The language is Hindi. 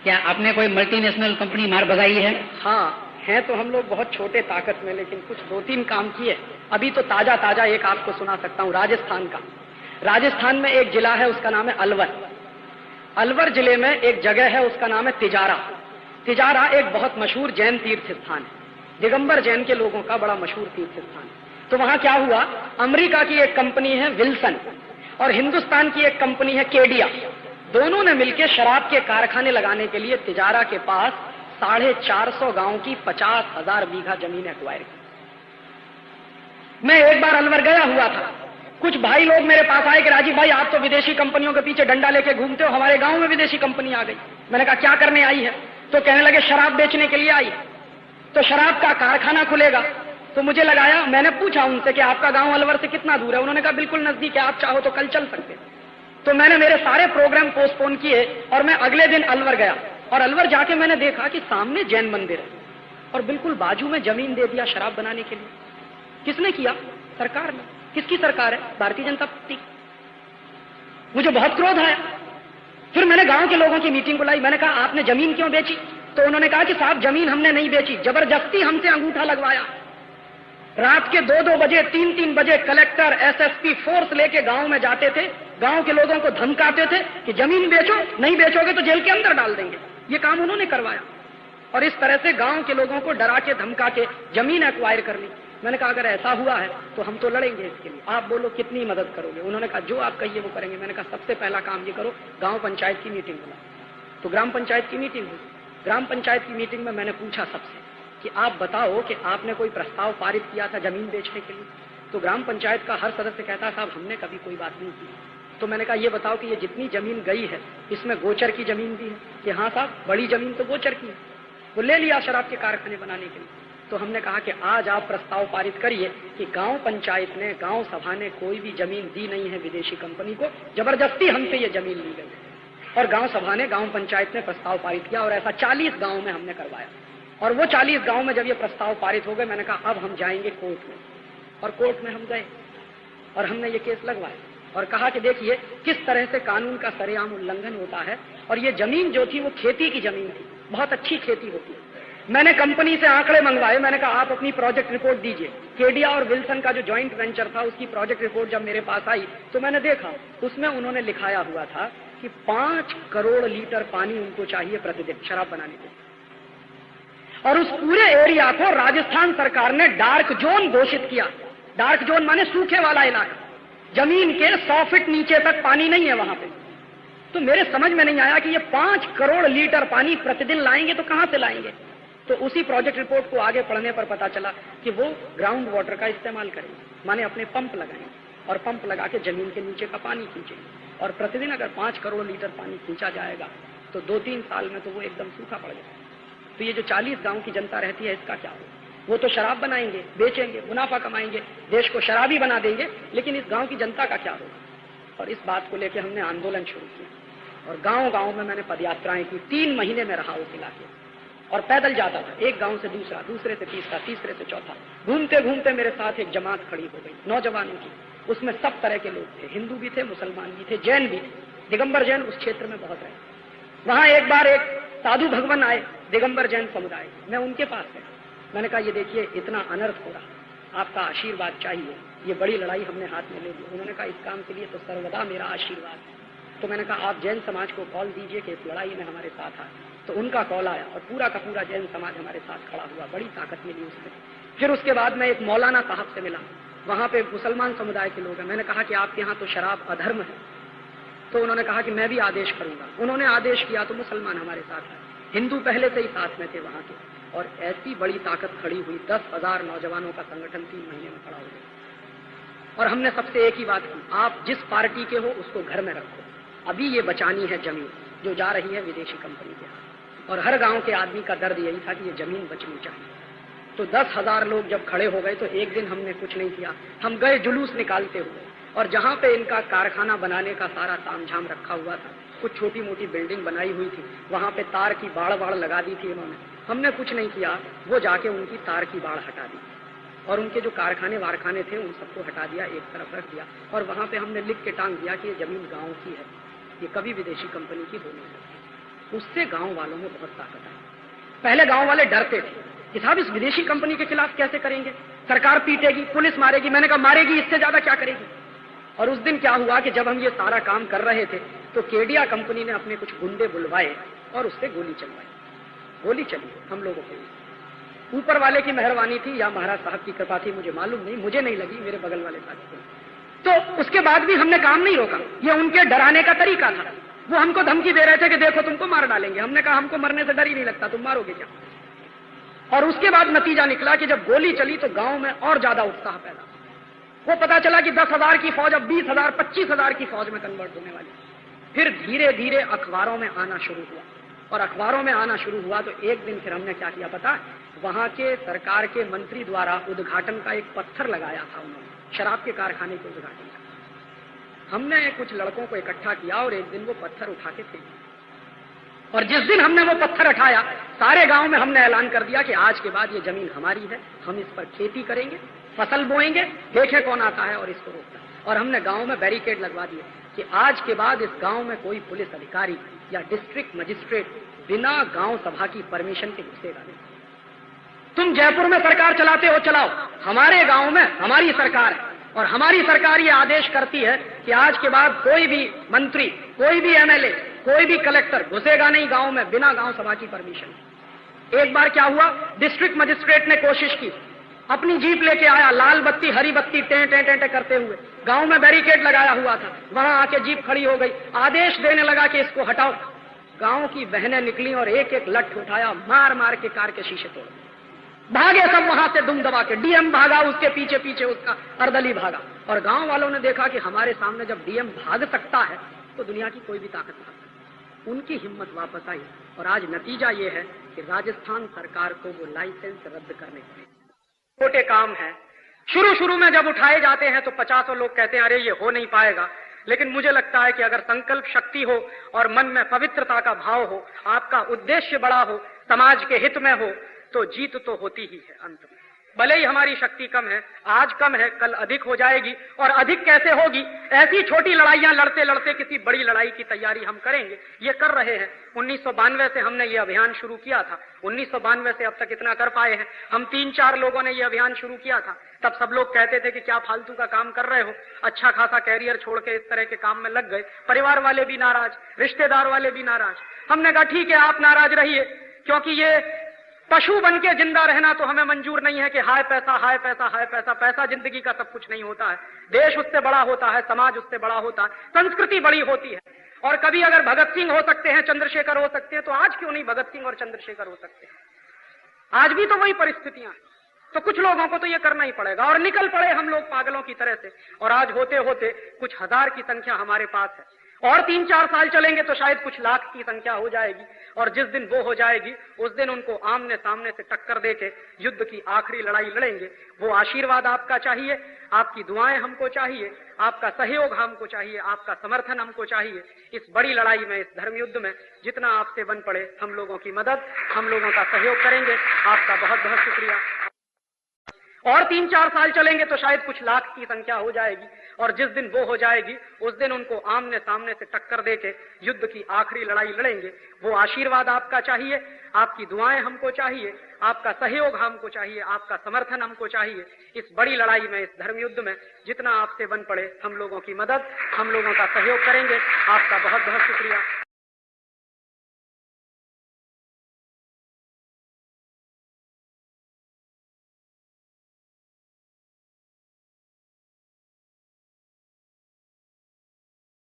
क्या आपने कोई मल्टीनेशनल कंपनी मार भगाई है? हाँ, हैं तो हम लोग बहुत छोटे ताकत में, लेकिन कुछ 2-3 काम किए। अभी तो ताजा एक आपको सुना सकता हूँ राजस्थान का। राजस्थान में एक जिला है, उसका नाम है अलवर। अलवर जिले में एक जगह है, उसका नाम है तिजारा। तिजारा एक बहुत मशहूर जैन तीर्थ स्थान है, दिगंबर जैन के लोगों का बड़ा मशहूर तीर्थ स्थान है। तो वहां क्या हुआ, अमेरिका की एक कंपनी है विल्सन और हिंदुस्तान की एक कंपनी है केडिया, दोनों ने मिलकर शराब के कारखाने लगाने के लिए तिजारा के पास 450 गांव की 50,000 बीघा जमीन एक्वायर की। मैं एक बार अलवर गया हुआ था, कुछ भाई लोग मेरे पास आए कि राजीव भाई आप तो विदेशी कंपनियों के पीछे डंडा लेके घूमते हो, हमारे गांव में विदेशी कंपनी आ गई। मैंने कहा क्या करने आई है? तो कहने लगे शराब बेचने के लिए आई, तो शराब का कारखाना खुलेगा। तो मुझे लगाया, मैंने पूछा उनसे कि आपका गांव अलवर से कितना दूर है? उन्होंने कहा बिल्कुल नजदीक है, आप चाहो तो कल चल सकते। तो मैंने मेरे सारे प्रोग्राम पोस्टपोन किए और मैं अगले दिन अलवर गया। और अलवर जाके मैंने देखा कि सामने जैन मंदिर है और बिल्कुल बाजू में जमीन दे दिया शराब बनाने के लिए। किसने किया? सरकार ने। किसकी सरकार है? भारतीय जनता पार्टी। मुझे बहुत क्रोध आया। फिर मैंने गांव के लोगों की मीटिंग बुलाई, मैंने कहा आपने जमीन क्यों बेची? तो उन्होंने कहा कि साहब जमीन हमने नहीं बेची, जबरदस्ती हमसे अंगूठा लगवाया। रात के 2-2 बजे 3-3 बजे कलेक्टर एसएसपी फोर्स लेके गांव में जाते थे, गांव के लोगों को धमकाते थे कि जमीन बेचो, नहीं बेचोगे तो जेल के अंदर डाल देंगे। ये काम उन्होंने करवाया और इस तरह से गांव के लोगों को डरा के धमका के जमीन एक्वायर कर ली। मैंने कहा अगर ऐसा हुआ है तो हम तो लड़ेंगे इसके लिए, आप बोलो कितनी मदद करोगे? उन्होंने कहा जो आप कहिए वो करेंगे। मैंने कहा सबसे पहला काम ये करो, गांव पंचायत की मीटिंग बुलाओ। तो ग्राम पंचायत की मीटिंग हुई। ग्राम पंचायत की मीटिंग में मैंने पूछा सबसे कि आप बताओ कि आपने कोई प्रस्ताव पारित किया था जमीन बेचने के लिए? तो ग्राम पंचायत का हर सदस्य कहता साहब हमने कभी कोई बात नहीं की। तो मैंने कहा ये बताओ कि ये जितनी जमीन गई है इसमें गोचर की जमीन भी है? कि हाँ साहब बड़ी जमीन तो गोचर की है, वो ले लिया शराब के कारखाने बनाने के लिए। तो हमने कहा कि आज आप प्रस्ताव पारित करिए कि गांव पंचायत ने, गांव सभा ने कोई भी जमीन दी नहीं है विदेशी कंपनी को, जबरदस्ती हमसे ये जमीन ली गई। और गांव सभा ने, गांव पंचायत ने प्रस्ताव पारित किया और ऐसा 40 गांव में हमने करवाया। और वो 40 गांव में जब ये प्रस्ताव पारित हो गए, मैंने कहा अब हम जाएंगे कोर्ट में। और कोर्ट में हम गए और हमने ये केस लगवाया और कहा कि देखिए किस तरह से कानून का सरेआम उल्लंघन होता है। और ये जमीन जो थी वो खेती की जमीन थी, बहुत अच्छी खेती होती है। मैंने कंपनी से आंकड़े मंगवाए, मैंने कहा आप अपनी प्रोजेक्ट रिपोर्ट दीजिए। केडिया और विल्सन का जो जॉइंट वेंचर था उसकी प्रोजेक्ट रिपोर्ट जब मेरे पास आई तो मैंने देखा, उसमें उन्होंने लिखाया हुआ था कि 5 करोड़ लीटर पानी उनको चाहिए प्रतिदिन शराब बनाने के लिए। और उस पूरे एरिया को राजस्थान सरकार ने डार्क जोन घोषित किया। डार्क जोन माने सूखे वाला इलाका, जमीन के 100 फीट नीचे तक पानी नहीं है वहां पे। तो मेरे समझ में नहीं आया कि ये 5 करोड़ लीटर पानी प्रतिदिन लाएंगे तो कहां से लाएंगे? तो उसी प्रोजेक्ट रिपोर्ट को आगे पढ़ने पर पता चला कि वो ग्राउंड वाटर का इस्तेमाल करेंगे, माने अपने पंप लगाएंगे और पंप लगा के जमीन के नीचे का पानी खींचेंगे। और प्रतिदिन अगर 5 करोड़ लीटर पानी खींचा जाएगा तो 2-3 साल में तो वो एकदम सूखा पड़ जाएगा। तो ये जो 40 गांव की जनता रहती है इसका क्या होगा? वो तो शराब बनाएंगे, बेचेंगे, मुनाफा कमाएंगे, देश को शराबी बना देंगे, लेकिन इस गांव की जनता का क्या होगा? और इस बात को लेकर हमने आंदोलन शुरू किया और गांव-गांव में मैंने पदयात्राएं की। 3 महीने में रहा उस इलाके और पैदल जाता था, एक गांव से दूसरा, दूसरे से तीसरा, तीसरे से चौथा। घूमते घूमते मेरे साथ एक जमात खड़ी हो गई नौजवानों की। उसमें सब तरह के लोग थे, हिंदू भी थे, मुसलमान भी थे, जैन भी थे। दिगंबर जैन उस क्षेत्र में बहुत रहे। वहां एक बार एक साधु भगवान आए दिगंबर जैन समुदाय, मैं उनके पास गया। मैंने कहा ये देखिए इतना अनर्थ हो रहा, आपका आशीर्वाद चाहिए, ये बड़ी लड़ाई हमने हाथ में ले ली। उन्होंने कहा इस काम के लिए तो सर्वदा मेरा आशीर्वाद है। तो मैंने कहा आप जैन समाज को कॉल दीजिए कि इस लड़ाई में हमारे साथ आए। तो उनका कॉल आया और पूरा का पूरा जैन समाज हमारे साथ खड़ा हुआ, बड़ी ताकत मिली उसमें। फिर उसके बाद मैं एक मौलाना साहब से मिला, वहां पे मुसलमान समुदाय के लोग हैं। मैंने कहा कि आपके यहाँ तो शराब अधर्म है। तो उन्होंने कहा कि मैं भी आदेश करूंगा। उन्होंने आदेश किया तो मुसलमान हमारे साथ है, हिंदू पहले से ही साथ में थे वहां के। और ऐसी बड़ी ताकत खड़ी हुई, 10,000 नौजवानों का संगठन 3 महीने में खड़ा हो गया। और हमने सबसे एक ही बात की, आप जिस पार्टी के हो उसको घर में रखो, अभी ये बचानी है जमीन जो जा रही है विदेशी कंपनी के हाथ। और हर गांव के आदमी का दर्द यही था कि ये जमीन बचनी चाहिए। तो 10,000 लोग जब खड़े हो गए तो एक दिन हमने कुछ नहीं किया, हम गए जुलूस निकालते हुए। और जहां पे इनका कारखाना बनाने का सारा तामझाम रखा हुआ था, कुछ छोटी मोटी बिल्डिंग बनाई हुई थी, वहां पे तार की बाड़ लगा दी थी इन्होंने। हमने कुछ नहीं किया, वो जाके उनकी तार की बाड़ हटा दी और उनके जो कारखाने वारखाने थे उन सबको हटा दिया, एक तरफ रख दिया। और वहां पे हमने लिख के टांग दिया कि ये जमीन गांव की है, ये कभी विदेशी कंपनी की हो नहीं सकती। उससे गांव वालों में बहुत ताकत आई। पहले गांव वाले डरते थे कि साहब इस विदेशी कंपनी के खिलाफ कैसे करेंगे, सरकार पीटेगी, पुलिस मारेगी। मैंने कहा मारेगी, इससे ज्यादा क्या करेगी। और उस दिन क्या हुआ कि जब हम ये सारा काम कर रहे थे तो केडिया कंपनी ने अपने कुछ गुंडे बुलवाए और उससे गोली चलवाई। गोली चली हम लोगों के लिए। ऊपर वाले की मेहरबानी थी या महाराज साहब की कृपा थी, मुझे मालूम नहीं, मुझे नहीं लगी, मेरे बगल वाले साथी को। तो उसके बाद भी हमने काम नहीं रोका। ये उनके डराने का तरीका था। वो हमको धमकी दे रहे थे कि देखो तुमको मार डालेंगे। हमने कहा हमको मरने से डर ही नहीं लगता, तुम मारोगे क्या। और उसके बाद नतीजा निकला कि जब गोली चली तो गांव में और ज्यादा उत्साह पैदा। वो पता चला कि 10,000 की फौज अब 20,000 25,000 की फौज में कन्वर्ट होने वाली। फिर धीरे धीरे अखबारों में आना शुरू हुआ, और अखबारों में आना शुरू हुआ तो एक दिन फिर हमने क्या किया पता, वहां के सरकार के मंत्री द्वारा उद्घाटन का एक पत्थर लगाया था उन्होंने, शराब के कारखाने के उद्घाटन का। हमने कुछ लड़कों को इकट्ठा किया और एक दिन वो पत्थर उठा के फेंक दिया। और जिस दिन हमने वो पत्थर उठाया, सारे गांव में हमने ऐलान कर दिया कि आज के बाद ये जमीन हमारी है, हम इस पर खेती करेंगे, फसल बोएंगे, देखें कौन आता है और इसको रोकता है। और हमने गांव में बैरिकेड लगवा दिए कि आज के बाद इस गांव में कोई पुलिस अधिकारी या डिस्ट्रिक्ट मजिस्ट्रेट बिना गांव सभा की परमिशन के घुसेगा नहीं। तुम जयपुर में सरकार चलाते हो, चलाओ, हमारे गांव में हमारी सरकार है और हमारी सरकार ये आदेश करती है कि आज के बाद कोई भी मंत्री, कोई भी एमएलए, कोई भी कलेक्टर घुसेगा नहीं गांव में बिना गांव सभा की परमिशन। एक बार क्या हुआ, डिस्ट्रिक्ट मजिस्ट्रेट ने कोशिश की, अपनी जीप लेके आया, लाल बत्ती हरी बत्ती टें टें टें टें करते हुए, गांव में बैरिकेड लगाया हुआ था, वहां आके जीप खड़ी हो गई, आदेश देने लगा कि इसको हटाओ। गांव की बहनें निकली और एक एक लठ उठाया, मार मार के कार के शीशे तोड़ भागे सब वहां से दुम दबा के। डीएम भागा, उसके पीछे पीछे उसका अर्दली भागा। और गांव वालों ने देखा कि हमारे सामने जब डीएम भाग सकता है तो दुनिया की कोई भी ताकत भाग सकती। उनकी हिम्मत वापस आई और आज नतीजा ये है कि राजस्थान सरकार को वो लाइसेंस रद्द करने पड़े। छोटे काम है, शुरू शुरू में जब उठाए जाते हैं तो 50 लोग कहते हैं अरे ये हो नहीं पाएगा, लेकिन मुझे लगता है कि अगर संकल्प शक्ति हो और मन में पवित्रता का भाव हो, आपका उद्देश्य बड़ा हो, समाज के हित में हो, तो जीत तो होती ही है अंत में। भले ही हमारी शक्ति कम है, आज कम है, कल अधिक हो जाएगी। और अधिक कैसे होगी, ऐसी छोटी लड़ाइयां लड़ते लड़ते किसी बड़ी लड़ाई की तैयारी हम करेंगे, ये कर रहे हैं। 1992 से हमने ये अभियान शुरू किया था, 1992 से अब तक इतना कर पाए हैं। हम 3-4 लोगों ने ये अभियान शुरू किया था, तब सब लोग कहते थे कि क्या फालतू का काम कर रहे हो, अच्छा खासा कैरियर छोड़ के इस तरह के काम में लग गए। परिवार वाले भी नाराज, रिश्तेदार वाले भी नाराज। हमने कहा ठीक है, आप नाराज रहिए, क्योंकि ये पशु बन के जिंदा रहना तो हमें मंजूर नहीं है कि हाय पैसा हाय पैसा हाय पैसा। पैसा जिंदगी का सब कुछ नहीं होता है, देश उससे बड़ा होता है, समाज उससे बड़ा होता है, संस्कृति बड़ी होती है। और कभी अगर भगत सिंह हो सकते हैं, चंद्रशेखर हो सकते हैं, तो आज क्यों नहीं भगत सिंह और चंद्रशेखर हो सकते हैं। आज भी तो वही परिस्थितियां हैं, तो कुछ लोगों को तो ये करना ही पड़ेगा। और निकल पड़े हम लोग पागलों की तरह से, और आज होते होते कुछ हजार की संख्या हमारे पास है, और 3-4 साल चलेंगे तो शायद कुछ लाख की संख्या हो जाएगी। और जिस दिन वो हो जाएगी उस दिन उनको आमने सामने से टक्कर देके युद्ध की आखिरी लड़ाई लड़ेंगे। वो आशीर्वाद आपका चाहिए, आपकी दुआएं हमको चाहिए, आपका सहयोग हमको चाहिए, आपका समर्थन हमको चाहिए। इस बड़ी लड़ाई में, इस धर्म युद्ध में जितना आपसे बन पड़े हम लोगों की मदद, हम लोगों का सहयोग करेंगे। आपका बहुत बहुत शुक्रिया। और 3-4 साल चलेंगे तो शायद कुछ लाख की संख्या हो जाएगी, और जिस दिन वो हो जाएगी उस दिन उनको आमने सामने से टक्कर देके युद्ध की आखिरी लड़ाई लड़ेंगे। वो आशीर्वाद आपका चाहिए, आपकी दुआएं हमको चाहिए, आपका सहयोग हमको चाहिए, आपका समर्थन हमको चाहिए। इस बड़ी लड़ाई में, इस धर्म युद्ध में जितना आपसे बन पड़े हम लोगों की मदद, हम लोगों का सहयोग करेंगे। आपका बहुत बहुत शुक्रिया।